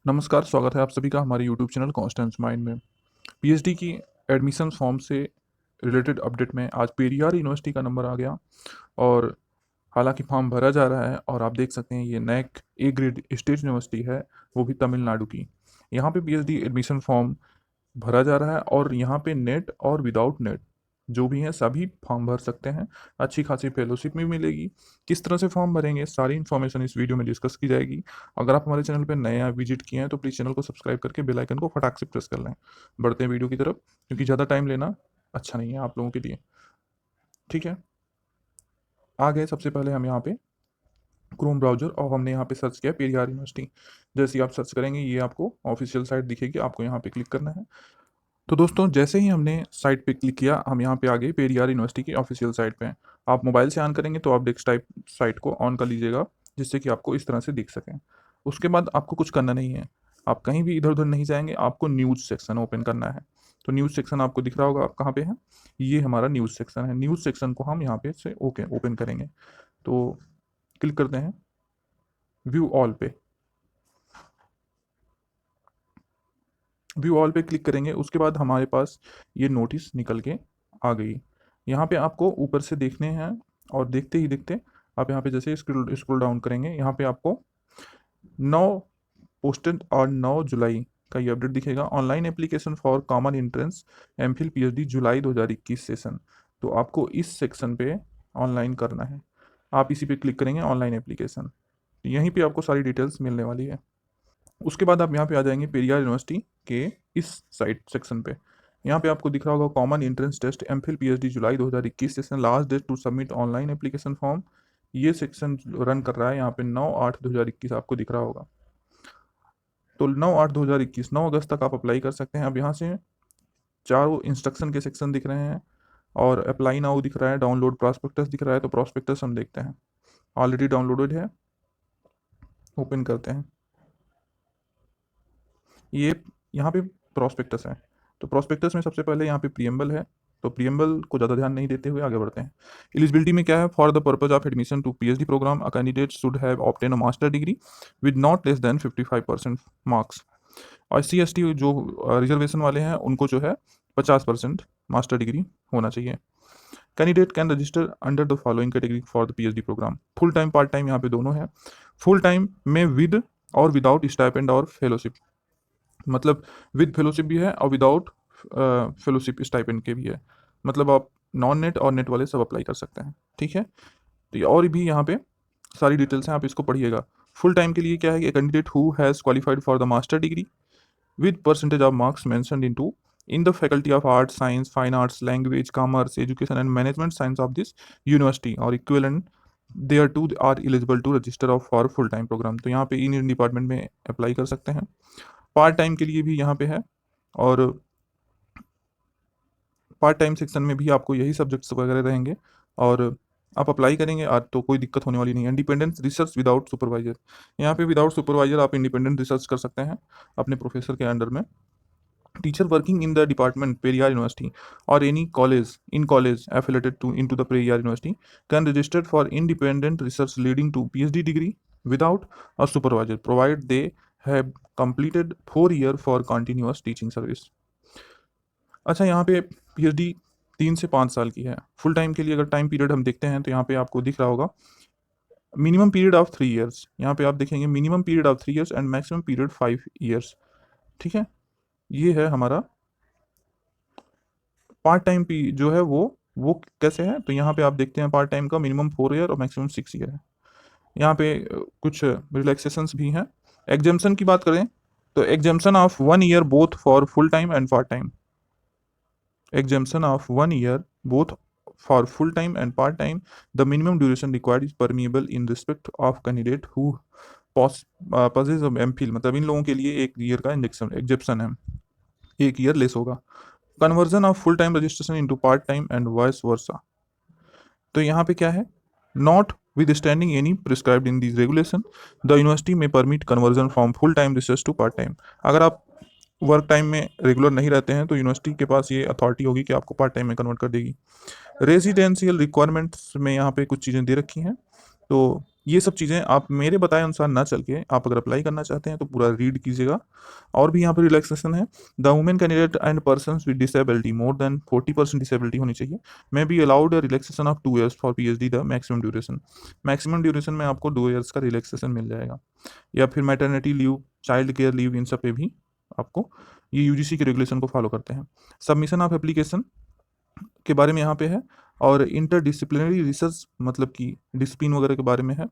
नमस्कार, स्वागत है आप सभी का हमारे यूट्यूब चैनल कॉन्स्टेंस माइंड में। पीएचडी की एडमिशन फॉर्म से रिलेटेड अपडेट में आज पेरियार यूनिवर्सिटी का नंबर आ गया और हालांकि फॉर्म भरा जा रहा है और आप देख सकते हैं ये NAAC A grade state university है, वो भी तमिलनाडु की। यहाँ पे पीएचडी एडमिशन फॉर्म भरा जा रहा है और यहाँ पे नेट और विदाउट नेट जो भी हैं सभी फॉर्म भर सकते हैं। अच्छी खासी फेलोशिप भी मिलेगी। किस तरह से फॉर्म भरेंगे सारी इन्फॉर्मेशन इस वीडियो में डिस्कस की जाएगी। अगर आप हमारे चैनल पर नया विजिट किए हैं तो प्लीज़ चैनल को सब्सक्राइब करके बेल आइकन को फटाक से प्रेस कर लें। बढ़ते हैं वीडियो की तरफ, क्योंकि ज़्यादा टाइम लेना अच्छा नहीं है आप लोगों के लिए। ठीक है, आ गए। सबसे पहले हम यहाँ पे क्रोम ब्राउजर और हमने यहाँ पे सर्च किया पेरियार यूनिवर्सिटी। जैसे ही आप सर्च करेंगे ये आपको ऑफिशियल साइट दिखेगी, आपको यहाँ पे क्लिक करना है। तो दोस्तों जैसे ही हमने साइट पे क्लिक किया हम यहाँ पे आ गए पेरियार यूनिवर्सिटी की ऑफिशियल साइट पे। आप मोबाइल से ऑन करेंगे तो आप डेस्कटॉप साइट को ऑन कर लीजिएगा, जिससे कि आपको इस तरह से दिख सके। उसके बाद आपको कुछ करना नहीं है, आप कहीं भी इधर उधर नहीं जाएंगे, आपको न्यूज़ सेक्शन ओपन करना है। तो न्यूज़ सेक्शन आपको दिख रहा होगा, आप कहाँ पे है, ये हमारा न्यूज़ सेक्शन है। न्यूज़ सेक्शन को हम यहाँ पे से ओपन करेंगे। तो क्लिक करते हैं व्यू ऑल पे। व्यू ऑल पे क्लिक करेंगे, उसके बाद हमारे पास ये नोटिस निकल के आ गई। यहाँ पे आपको ऊपर से देखने हैं और देखते ही देखते आप यहाँ पे जैसे स्क्रॉल डाउन करेंगे, यहाँ पे आपको 9 पोस्टेड और 9 जुलाई का ये अपडेट दिखेगा। Online application for common entrance MPhil PhD July 2021 session. तो आपको इस सेक्शन पे ऑनलाइन करना है। आप इसी पे क्लिक करेंगे ऑनलाइन एप्लीकेशन, यहीं पे आपको सारी डिटेल्स मिलने वाली है। उसके बाद आप यहाँ पे आ जाएंगे पेरियार यूनिवर्सिटी के इस साइट सेक्शन पे। यहाँ पे आपको दिख रहा होगा common entrance test MPhil PhD July 2021 session, last date to submit online application form. ये सेक्शन रन कर रहा है यहाँ पे 9/8/2021, आपको दिख रहा होगा। तो 9/8/2021 9 अगस्त तक आप अप्लाई कर सकते हैं। अब यहाँ से चारों इंस्ट्रक्शन के सेक्शन दिख रहे हैं और अप्लाई नाउ दिख रहा है, डाउनलोड प्रॉस्पेक्टस दिख रहा है। तो प्रॉस्पेक्टस हम देखते हैं, ऑलरेडी डाउनलोडेड है। ओपन करते हैं, ये यहाँ पे प्रोस्पेक्टस है। तो प्रोस्पेक्टस में सबसे पहले यहाँ पे प्रियम्बल है, तो प्रियम्बल को ज़्यादा ध्यान नहीं देते हुए आगे बढ़ते हैं। एलिजिबिलिटी में क्या है, for the purpose of admission to PhD programme a candidate should have obtain a master degree with not less than 55% marks. और SC ST जो रिजर्वेशन वाले हैं उनको जो है 50% मास्टर डिग्री होना चाहिए। Candidate can register under the following category for the PhD programme. Full time part time यहाँ पे दोनों है। फुल टाइम में विद और विदाउट स्टाइपेंड और फेलोशिप, मतलब विद फेलोशिप भी है और विदाउट फेलोशिप स्टाइपेंड के भी है। मतलब आप नॉन नेट और नेट वाले सब अप्लाई कर सकते हैं। ठीक है, तो ये और भी यहाँ पे सारी डिटेल्स हैं, आप इसको पढ़िएगा। फुल टाइम के लिए क्या है कि candidate who has qualified for the master degree with percentage of marks mentioned into in the faculty of arts, science, fine arts, language, commerce, education and management science of this university or equivalent there too are eligible to register of for full time program। तो यहाँ पे in department में apply कर सकते हैं। Part time के लिए भी यहाँ पे है, और पार्ट टाइम सेक्शन में भी आपको यही सब्जेक्ट्स वगैरह रहेंगे और आप अप्लाई करेंगे आज तो कोई दिक्कत होने वाली नहीं है। इंडिपेंडेंट रिसर्च विदाउट सुपरवाइजर, यहाँ पे विदाउट सुपरवाइजर आप इंडिपेंडेंट रिसर्च कर सकते हैं अपने प्रोफेसर के अंडर में। Teacher working in the department Periyar university और any college in college affiliated to into the Periyar university can register for independent research leading to PhD degree without a supervisor provided they have completed 4 year for continuous teaching service. अच्छा, यहाँ पे PhD 3 से 5 साल की है। Full time के लिए अगर टाइम पीरियड हम देखते हैं तो यहाँ पे आपको दिख रहा होगा मिनिमम पीरियड ऑफ 3 ईयर्स। यहाँ पे आप देखेंगे minimum period of 3 years and maximum period 5 years. ठीक है, ये है हमारा पार्ट टाइम पी जो है वो कैसे है। तो यहाँ पे आप देखते हैं पार्ट टाइम का मिनिमम 4 ईयर और मैक्सिमम 6 ईयर है। यहाँ पे कुछ रिलैक्सेशंस भी हैं। एग्जाम्शन की बात करें तो exemption of 1 year both for full time and part time. exemption of 1 year both for full time and part time. The minimum duration required is permeable in respect of candidate who possesses of MPhil। मतलब इन लोगों के लिए 1 year का exemption है, 1 year less होगा। Conversion of full time registration into part time and vice versa. तो यहाँ पे क्या है, notwithstanding any prescribed in this regulation the university may permit conversion from full time research to part time. अगर आप work time में regular नहीं रहते हैं तो यूनिवर्सिटी के पास ये अथॉरिटी होगी कि आपको पार्ट टाइम में कन्वर्ट कर देगी। रेजिडेंशियल रिक्वायरमेंट्स में यहाँ पे कुछ चीज़ें दे रखी हैं। तो ये सब चीज़ें आप मेरे बताए अनुसार ना चल के आप अगर अप्लाई करना चाहते हैं तो पूरा रीड कीजिएगा। और भी यहाँ पर रिलैक्सेशन है। The women candidate and person with disability more than 40% disability होनी चाहिए may be allowed relaxation of 2 years for PhD the maximum duration. Maximum duration में आपको 2 ईयर्स का रिलैक्सेशन मिल जाएगा। या फिर maternity leave, child care leave, इन सब पे भी आपको ये यूजीसी के रेगुलेशन को फॉलो करते हैं। सबमिशन ऑफ एप्लीकेशन के बारे में यहाँ पे है। और इंटरडिसिप्लिनरी रिसर्च मतलब कि डिसिप्लिन वगैरह के बारे में है।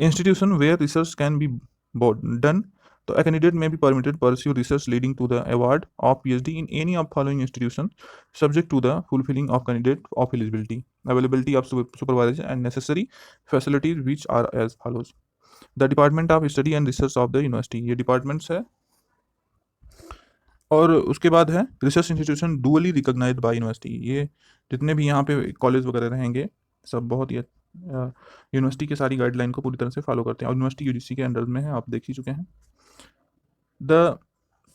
Institution where research can be done, तो a candidate may be permitted pursue research leading to the award of PhD in any of following institution subject to the fulfilling of candidate of eligibility, availability of supervision and necessary facilities which are as follows. The Department of Study and Research of the University, ये departments है। और उसके बाद है research institution dually recognised by university. ये जितने भी यहाँ पे कॉलेज वगैरह रहेंगे सब बहुत ही यूनिवर्सिटी की सारी गाइडलाइन को पूरी तरह से फॉलो करते हैं और यूनिवर्सिटी यूजीसी के अंडर में है, आप देख ही चुके हैं। The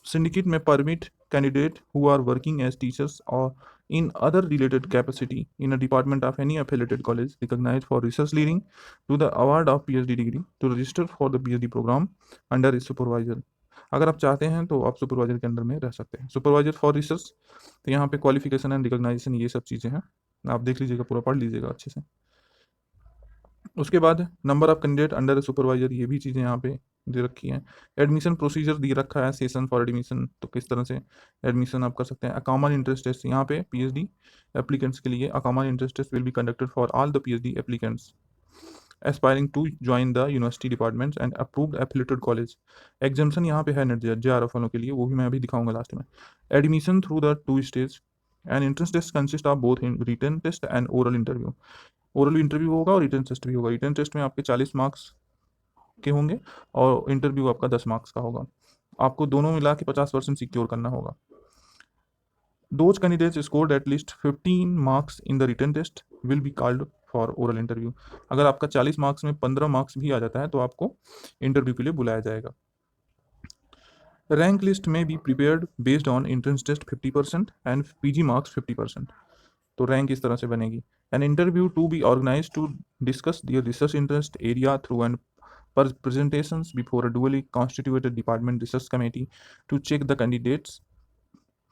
syndicate may permit candidate who are working as teachers or in other related capacity in a department of any affiliated college recognized for research leading to the award of PhD degree to register for the PhD program under a supervisor। अगर आप चाहते हैं तो आप supervisor के under में रह सकते हैं। सुपरवाइजर फॉर रिसर्च, तो यहाँ पे क्वालिफिकेशन एंड रिकॉग्नाइजेशन ये सब चीज़ें हैं, आप देख लीजिएगा, पूरा पढ़ लीजिएगा अच्छे से। उसके बाद number of candidate under supervisor, ये भी चीज़ें यहाँ पे दे रखी हैं। एडमिशन प्रोसीजर दे रखा है, सेशन फॉर एडमिशन, तो किस तरह से एडमिशन आप कर सकते हैं। अ कॉमन इंटरेस्ट टेस्ट, यहाँ पे पीएचडी एप्लीकेंट्स के लिए a common interest test will be conducted for all the PhD applicants aspiring to join the university departments and approved affiliated college. Examination यहाँ पे है नेट जेआरएफ वालों के लिए, वो भी मैं अभी दिखाऊंगा लास्ट में। Admission through the 2 stage and entrance test consist of both in written test and oral interview. Oral interview होगा और रिटन टेस्ट भी होगा। रिटन टेस्ट में आपके 40 मार्क्स के होंगे और इंटरव्यू आपका 10 मार्क्स का होगा। आपको दोनों मिला के 50% सिक्योर करना होगा। Those candidates scored at least 15 marks in the written test will be called for oral interview। अगर आपका 40 मार्क्स में 15 मार्क्स भी आ जाता है तो आपको इंटरव्यू के लिए बुलाया जाएगा। रैंक लिस्ट में be prepared based on entrance test 50% and PG marks 50%। तो रैंक इस तरह से बनेगी। An interview to be organise to discuss their research interest area through and presentations before a duly constituted department research committee to check the candidates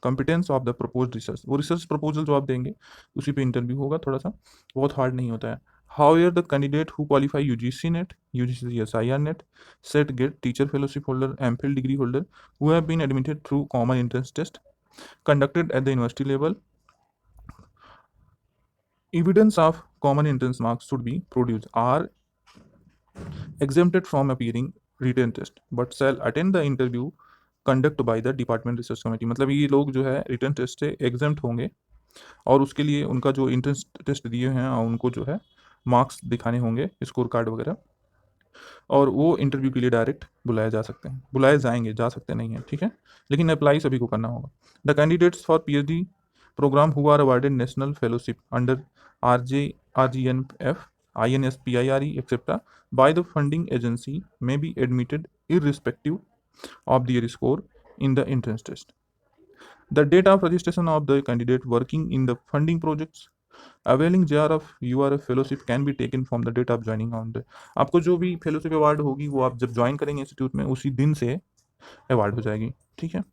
competence of the propose research. वो research proposal जो आप देंगे उसी पे interview होगा, थोड़ा सा बहुत हार्ड नहीं होता है। However the candidate who qualify UGC NET, UGC CSIR NET, SET GATE, teacher fellowship holder, MPhil degree holder who have been admitted through common entrance test conducted at the university level, evidence of common entrance marks should be produced, are exempted from appearing written test but shall attend the interview conduct by the department research committee. मतलब ये लोग जो है written test से exempt होंगे और उसके लिए उनका जो इंट्रेंस टेस्ट दिए हैं उनको जो है मार्क्स दिखाने होंगे, स्कोर कार्ड वगैरह, और वो इंटरव्यू के लिए डायरेक्ट बुलाए जा सकते हैं, बुलाए जाएंगे, जा सकते नहीं हैं, ठीक है, लेकिन अप्लाई सभी को करना होगा। The candidates for PhD programme who are awarded national fellowship under RGNF, INSPIRE et cetera by the funding agency may be admitted irrespective of their score in the entrance test. The date of registration of the candidate working in the funding projects availing JRF URF fellowship can be taken from the date of joining on the। आपको जो भी fellowship award होगी वो आप जब join करेंगे institute में उसी दिन से अवार्ड हो जाएगी, ठीक है।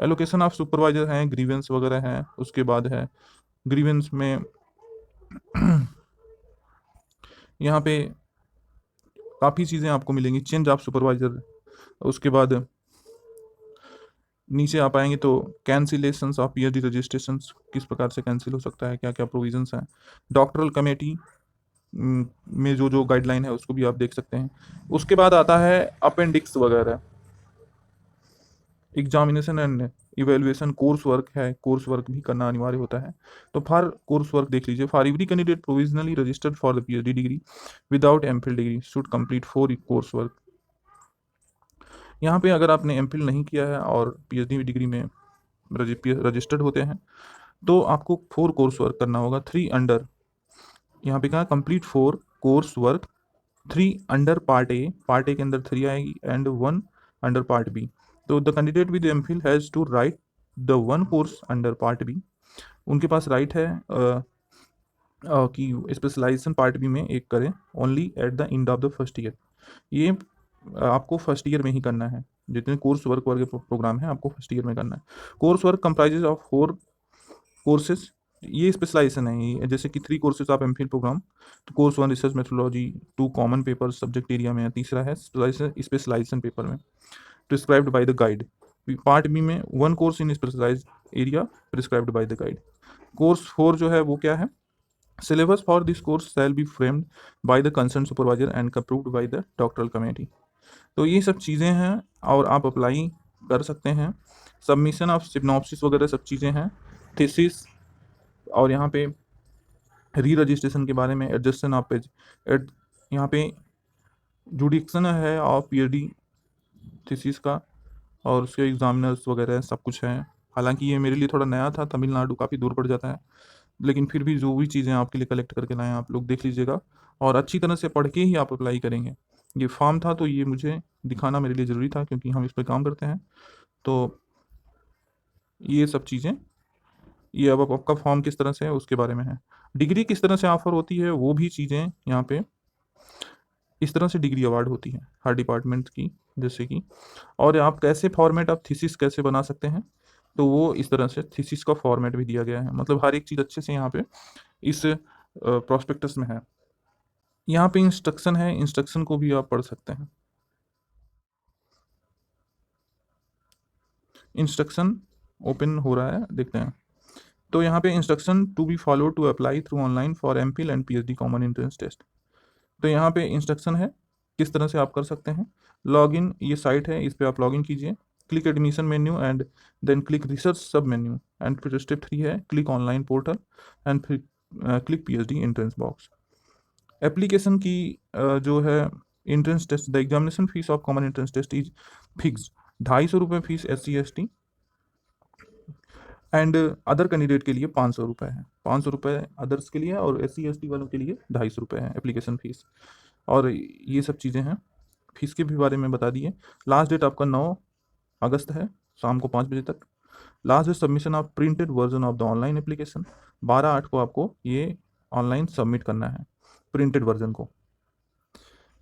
एलोकेशन ऑफ सुपरवाइजर हैं, ग्रीवेंस वगैरह हैं, उसके बाद है ग्रीवेंस में यहाँ पे काफ़ी चीज़ें आपको मिलेंगी। चेंज ऑफ सुपरवाइजर, उसके बाद नीचे आप आएंगे तो कैंसिलेशन ऑफ पीएचडी रजिस्ट्रेशन किस प्रकार से कैंसिल हो सकता है, क्या क्या प्रोविजंस हैं। डॉक्टरल कमेटी में जो जो गाइडलाइन है उसको भी आप देख सकते हैं। उसके बाद आता है अपेंडिक्स वगैरह, examination and evaluation, course work है, कोर्स वर्क भी करना अनिवार्य होता है। तो फॉर कोर्स वर्क देख लीजिए, for every candidate provisionally registered for the PhD degree without MPhil degree should complete 4 course work. यहाँ पे अगर आपने एमफिल नहीं किया है और पीएचडी डिग्री में रजिस्टर्ड होते हैं तो आपको 4 कोर्स वर्क करना होगा। 3 अंडर, यहाँ पे कहा complete 4 course work, 3 under part A, part A के अंदर 3 आएगी एंड 1 अंडर पार्ट बी। तो the candidate with MPhil has to write the 1 course under part B. उनके पास राइट है कि स्पेशलाइजेशन पार्ट बी में एक करें only at the end of the first year. ये आपको फर्स्ट ईयर में ही करना है। जितने कोर्स वर्क वर्ग प्रोग्राम है आपको फर्स्ट ईयर में करना है। Course work comprises of 4 courses. ये स्पेशलाइजेशन है, ये जैसे कि 3 कोर्सेज ऑफ एमफिल प्रोग्राम। तो course 1 research methodology, 2 common paper subject area में, तीसरा है स्पेशलाइजेशन पेपर में prescribed by the guide. Part B में 1 course in specialised area prescribed by the guide. Course 4 जो है वो क्या है, syllabus for this course shall be framed by the concern supervisor and approved by the doctoral committee. तो ये सब चीज़ें हैं और आप अप्लाई कर सकते हैं। सबमिशन ऑफ सिप्नॉप्सिस वगैरह सब चीज़ें हैं, थीसिस, और यहाँ पे री रजिस्ट्रेशन के बारे में, एडजस्टन ऑफ पेज यहाँ पे जुडिक्शन है ऑफ पीएचडी थीसिस का, और उसके एग्जामिनर्स वगैरह सब कुछ है। हालांकि ये मेरे लिए थोड़ा नया था, तमिलनाडु काफ़ी दूर पड़ जाता है, लेकिन फिर भी जो भी चीज़ें आपके लिए कलेक्ट करके लाएँ आप लोग देख लीजिएगा, और अच्छी तरह से पढ़ के ही आप अप्लाई करेंगे। ये फॉर्म था तो ये मुझे दिखाना मेरे लिए ज़रूरी था क्योंकि हम इस पर काम करते हैं। तो ये सब चीज़ें, ये अब आपका फॉर्म किस तरह से है उसके बारे में है। डिग्री किस तरह से ऑफर होती है वो भी चीज़ें यहाँ पे इस तरह से डिग्री अवार्ड होती है हर डिपार्टमेंट की, जैसे कि, और आप कैसे फॉर्मेट ऑफ थीसिस कैसे बना सकते हैं, तो वो इस तरह से थीसिस का फॉर्मेट भी दिया गया है। मतलब हर एक चीज़ अच्छे से यहाँ पे इस प्रोस्पेक्टस में है। यहाँ पे इंस्ट्रक्शन है, इंस्ट्रक्शन को भी आप पढ़ सकते हैं। इंस्ट्रक्शन ओपन हो रहा है, देखते हैं। तो यहाँ पे instruction to be follow to apply through online for MPhil and PhD common entrance test. तो यहाँ पे इंस्ट्रक्शन है किस तरह से आप कर सकते हैं। लॉगिन, ये साइट है, इस पर आप लॉगिन कीजिए। Click admission menu and then click research sub menu, and फिर स्टेप 3 है क्लिक ऑनलाइन पोर्टल, एंड फिर click PhD entrance box. Application की जो है entrance test, the examination fee of common entrance test is fix. 250 रुपये fee SC ST and other candidate के लिए 500 रुपये है। 500 रुपये अदर्स के लिए, और SC ST वालों के लिए 250 रुपये है एप्लीकेशन फ़ीस। और ये सब चीज़ें हैं। फीस के भी बारे में बता दिए। लास्ट डेट आपका 9 अगस्त है, शाम को 5 बजे तक। Last date submission of printed version of the online application, 12/8 को आपको ये ऑनलाइन सबमिट करना है प्रिंटेड वर्जन को।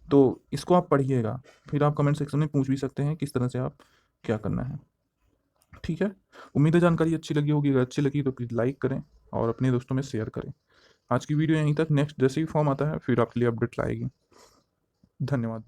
तो इसको आप पढ़िएगा, फिर आप कमेंट सेक्शन में पूछ भी सकते हैं किस तरह से आप क्या करना है। ठीक है, उम्मीद है जानकारी अच्छी लगी होगी। अगर अच्छी लगी तो प्लीज़ लाइक करें और अपने दोस्तों में शेयर करें। आज की वीडियो यहीं तक, नेक्स्ट जैसे ही फॉर्म आता है फिर आपके लिए अपडेट लाएगी। धन्यवाद।